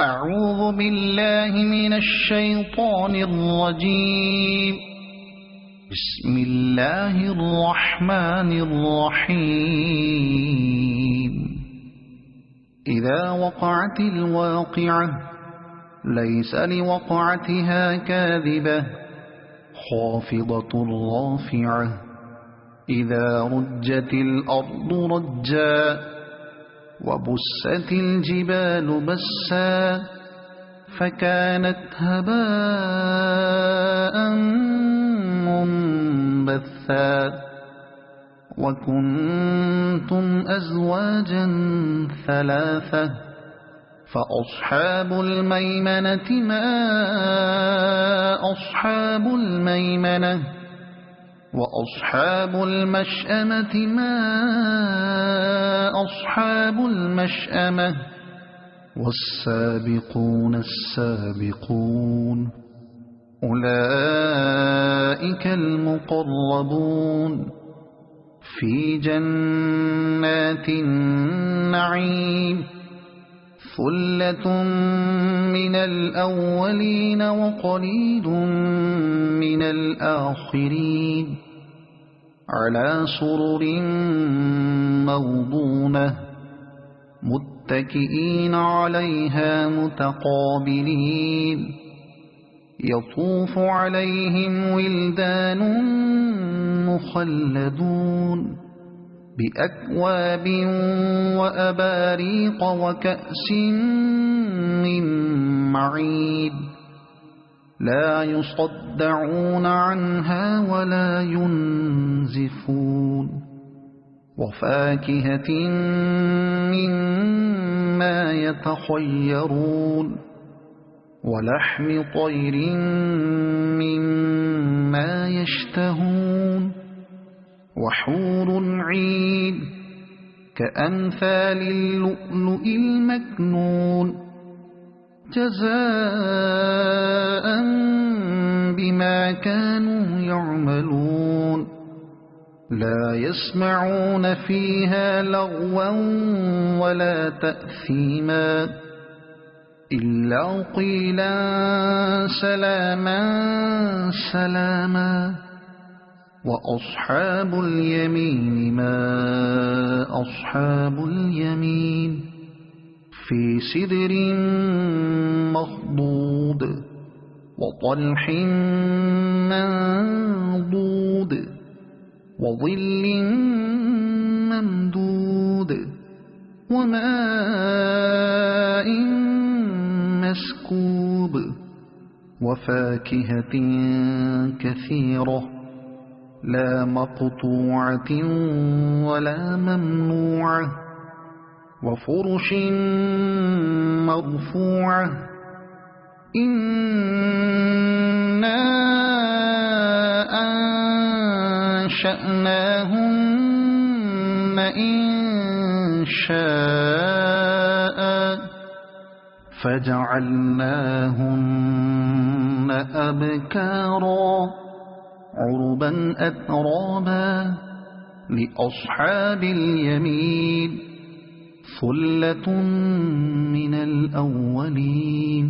أعوذ بالله من الشيطان الرجيم. بسم الله الرحمن الرحيم. إذا وقعت الواقعة ليس لوقعتها كاذبة خافضة رافعة. إذا رجت الأرض رجا وبست الجبال بسا فكانت هباء منبثا. وكنتم أزواجا ثلاثة فأصحاب الميمنة ما أصحاب الميمنة وأصحاب المشأمة ما أصحاب المشأمة والسابقون السابقون أولئك المقربون في جنات النعيم. ثلة من الأولين وقليل من الآخرين على سرر موضونة متكئين عليها متقابلين. يطوف عليهم ولدان مخلدون بأكواب وأباريق وكأس من معين لا يصدعون عنها ولا ينزفون. وفاكهة مما يتخيرون ولحم طير مما يشتهون وحور عين كأمثال اللؤلؤ المكنون جزاء بما كانوا يعملون. لا يسمعون فيها لغوا ولا تأثيما إلا قيلا سلاما سلاما. وأصحاب اليمين ما أصحاب اليمين في سدر مخضود وطلح منضود وظل ممدود وماء مسكوب وفاكهة كثيرة لا مقطوعة ولا ممنوعة وفرش مرفوعة. إنا أنشأناهن إنشاء فجعلناهن أبكارا عربا أترابا لأصحاب اليمين. ثلة من الأولين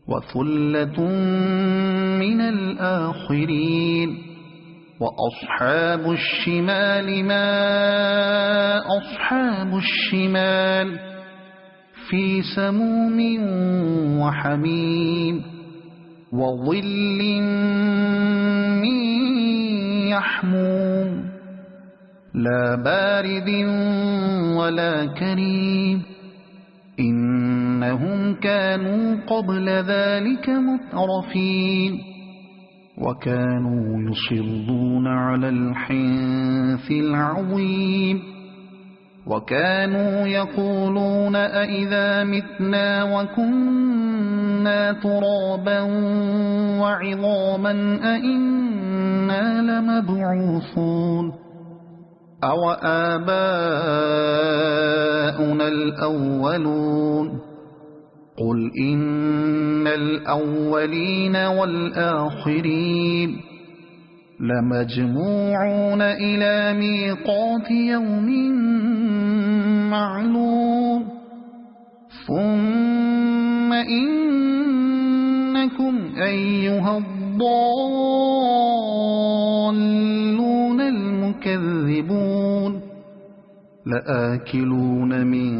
وثلة من الآخرين. وأصحاب الشمال ما أصحاب الشمال في سموم وحميم وظل من يحموم لا بارد ولا كريم. إنهم كانوا قبل ذلك مترفين وكانوا يصرون على الحنث العظيم. وكانوا يقولون أئذا متنا وكنا ترابا وعظاما أئنا لمبعوثون أو آباؤنا الأولون. قل إن الأولين والآخرين لمجموعون إلى ميقات يوم معلوم ثم إنكم أيها الضالون المكذبون لآكلون من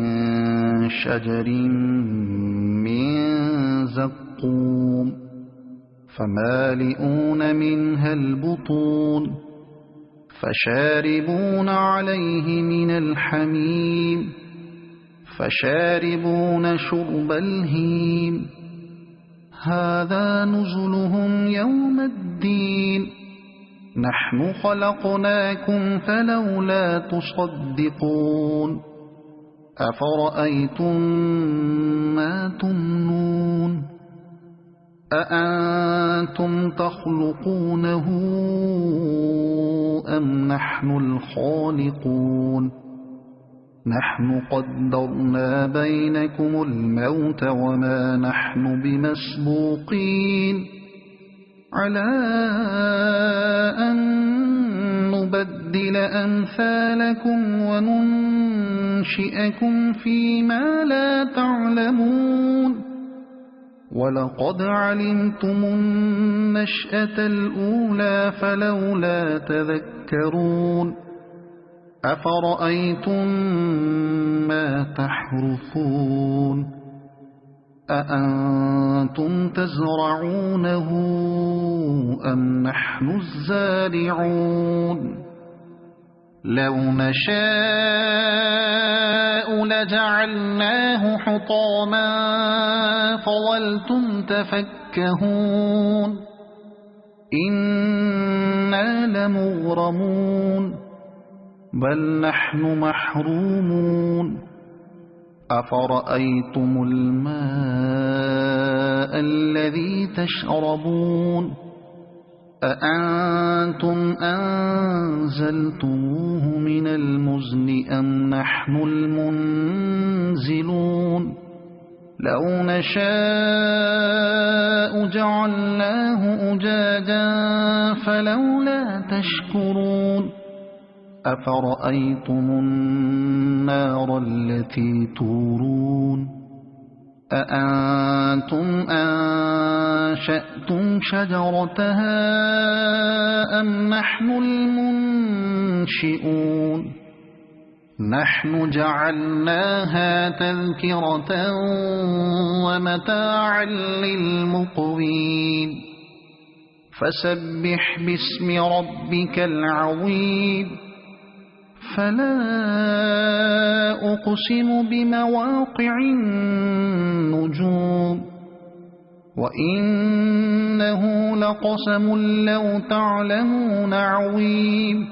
شجر من زقوم فمالئون منها البطون فشاربون عليه من الحميم فشاربون شرب الهيم هذا نزلهم يوم الدين نحن خلقناكم فلولا تصدقون أفرأيتم ما تمنون أأنتم تخلقونه أم نحن الخالقون نحن قدرنا بينكم الموت وما نحن بمسبوقين على أن نبدل أمثالكم وننشئكم فيما لا تعلمون ولقد علمتم النشأة الأولى فلولا تذكرون أفرأيتم ما تحرثون أأنتم تزرعونه أم نحن الزارعون لو نشاء لجعلناه حطاما فظلتم تفكهون إنا لمغرمون بل نحن محرومون أفرأيتم الماء الذي تشربون أأنتم أنزلتموه من المزن أم نحن المنزلون لو نشاء جعلناه أجاجا فلولا تشكرون أفرأيتم النار التي تورون أأنتم أنشأتم شجرتها أم نحن المنشئون نحن جعلناها تذكرة ومتاعا للمقوين فسبح باسم ربك العظيم فلا أقسم بمواقع النجوم وإنه لقسم لو تعلمون عظيم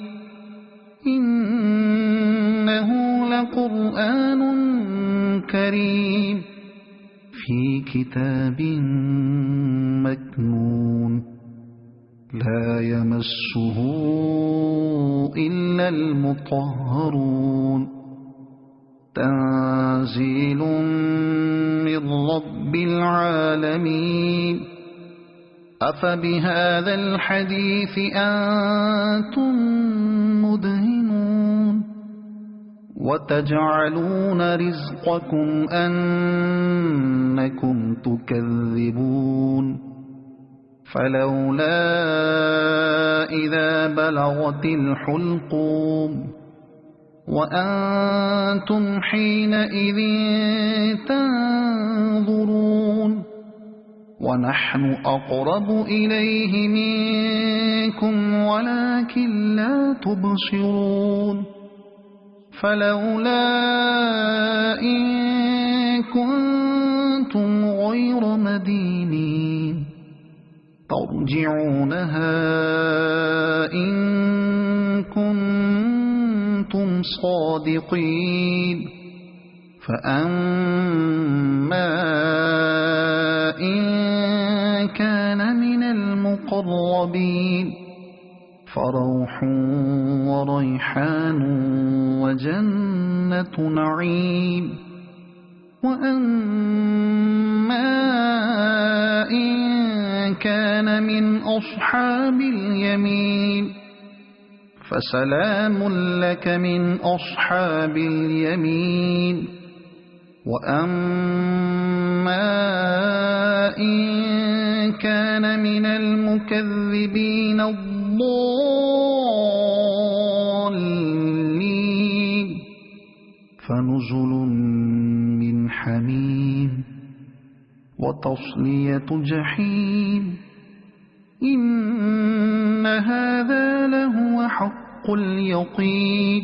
إنه لقرآن كريم في كتاب مكنون لا يمسه إلا المطهرون تنزيل من رب العالمين أفبهذا الحديث أنتم مدهنون وتجعلون رزقكم أنكم تكذبون فلولا إذا بلغت الحلقوم وأنتم حينئذ تنظرون ونحن أقرب إليه منكم ولكن لا تبصرون فلولا إن كنتم غير مدينين ترجعونها إن كنتم صادقين فأما إن كان من المقربين فروح وريحان وجنة نعيم وأما إن كان من أصحاب اليمين فسلام لك من أصحاب اليمين وأما إن كان من المكذبين الضالين فنزل من حميم وتصلية جحيم إن هذا لهو حق اليقين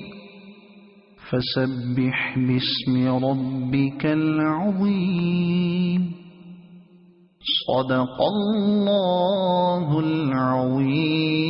فسبح باسم ربك العظيم صدق الله العظيم.